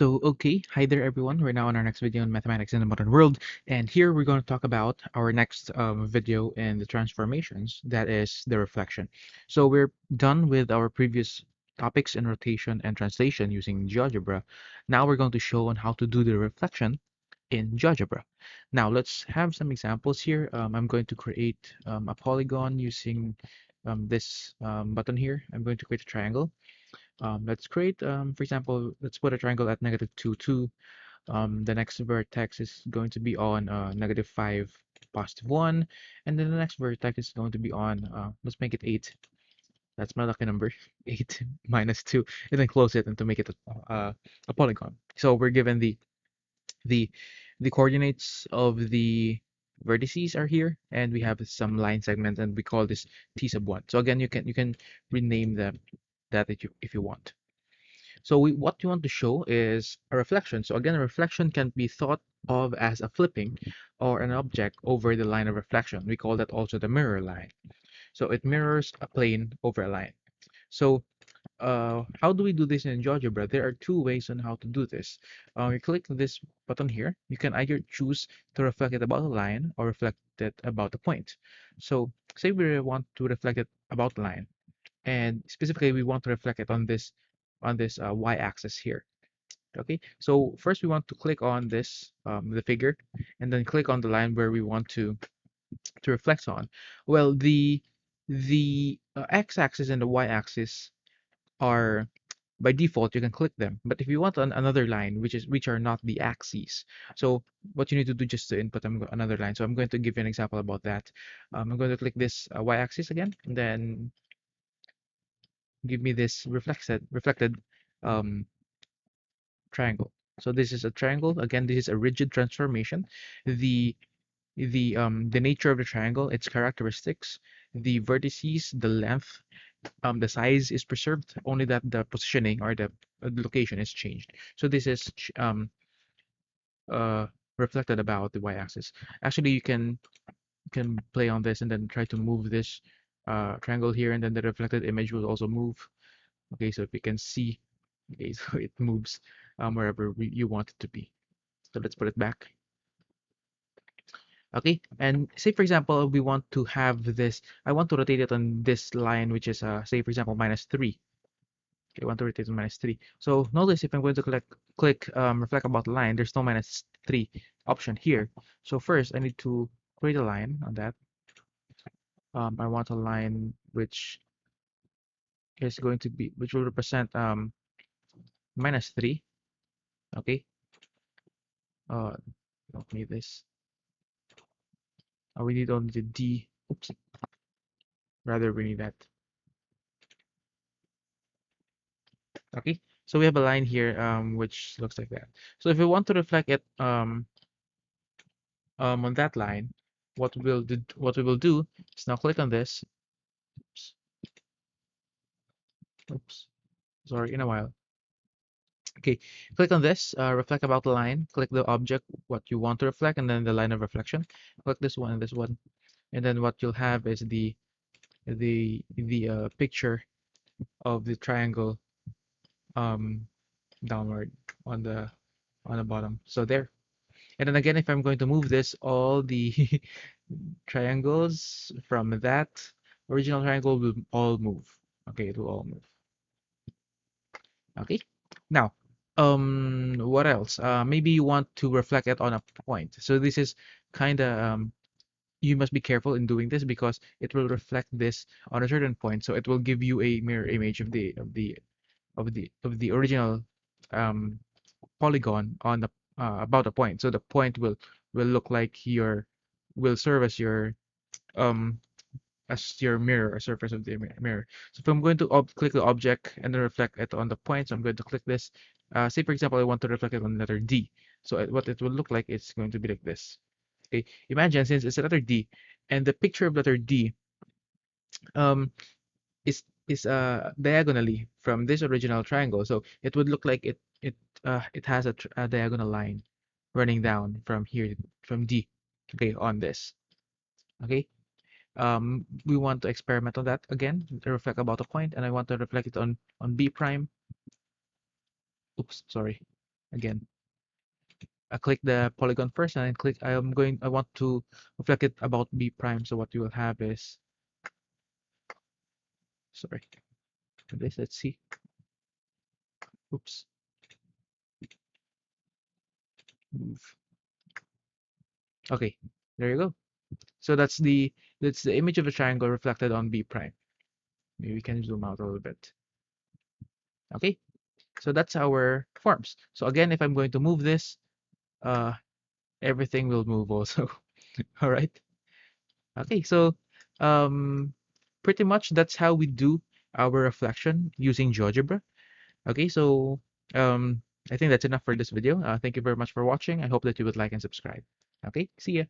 Okay, hi there everyone. We're now on our next video on mathematics in the modern world, and here we're going to talk about our next video in the transformations, that is the reflection. So we're done with our previous topics in rotation and translation using GeoGebra. Now we're going to show on how to do the reflection in GeoGebra. Now let's have some examples here. I'm going to create a polygon using this button here. I'm going to create a triangle. Let's create, for example, let's put a triangle at negative 2, 2. The next vertex is going to be on negative 5, positive 1. And then the next vertex is going to be on, let's make it 8. That's my lucky number, 8 minus 2. And then close it and to make it a polygon. So we're given the the coordinates of the vertices are here, and we have some line segments, and we call this t sub 1. So again, you can rename them that if you want. So what you want to show is a reflection. So again, a reflection can be thought of as a flipping or an object over the line of reflection. We call that also the mirror line. So it mirrors a plane over a line. So how do we do this in GeoGebra? There are two ways on how to do this. You click this button here. You can either choose to reflect it about a line or reflect it about a point. So say we want to reflect it about the line, and specifically we want to reflect it on this y-axis here. Okay, so first we want to click on this the figure, and then click on the line where we want to reflect on. Well, the x-axis and the y-axis are by default, you can click them, but if you want another line which are not the axes, so what you need to do just to input another line. So I'm going to give you an example about that. I'm going to click this y-axis again, and then give me this reflected um, triangle. So this is a triangle. Again, this is a rigid transformation. The the nature of the triangle, its characteristics, the vertices, the length, the size is preserved. Only that the positioning or the location is changed. So this is uh reflected about the y-axis. Actually, you can play on this and then try to move this triangle here, and then the reflected image will also move. Okay, so if you can see, okay, so it moves wherever you want it to be. So let's put it back. Okay, and say for example, we want to have this, I want to rotate it on this line, which is say for example -3. Okay, I want to rotate it on -3. So notice if I'm going to click reflect about line, there's no -3 option here. So first I need to create a line on that. I want a line which is going to be, which will represent -3. Okay, uh don't need this. We need only the D. Oops, rather we need that. Okay, so we have a line here which looks like that. So if we want to reflect it on that line, what we will do is now click on this. Oops, oops, sorry, in a while. Okay, click on this, reflect about the line, click the object, what you want to reflect, and then the line of reflection. Click this one and this one, and then what you'll have is the picture of the triangle um downward on the bottom. So there. And then again, if I'm going to move this, all the triangles from that original triangle will all move. Okay, it will all move. Okay. Now, what else? Maybe you want to reflect it on a point. So this is kind of you must be careful in doing this because it will reflect this on a certain point. So it will give you a mirror image of the original um polygon on the about a point. So the point will look like your will serve um as your mirror, a surface of the mirror. So if I'm going to click the object and then reflect it on the point, so I'm going to click this. Say for example, I want to reflect it on the letter D. So what it will look like, it's going to be like this. Okay, imagine since it's a letter D, and the picture of letter D um is diagonally from this original triangle. So it would look like it has a diagonal line running down from here from D. Okay, on this. Okay. We want to experiment on that again, to reflect about a point, and I want to reflect it on B prime. Oops, sorry. Again, I click the polygon first, and then click. I want to reflect it about B prime. So what you will have is, sorry, this. Let's see. Oops. Move. Okay, there you go. So that's the image of a triangle reflected on B prime. Maybe we can zoom out a little bit. Okay, so that's our forms. So again, if I'm going to move this, uh, everything will move also. All right. Okay, so um, pretty much that's how we do our reflection using GeoGebra. Okay, so I think that's enough for this video. Thank you very much for watching. I hope that you would like and subscribe. Okay, see ya.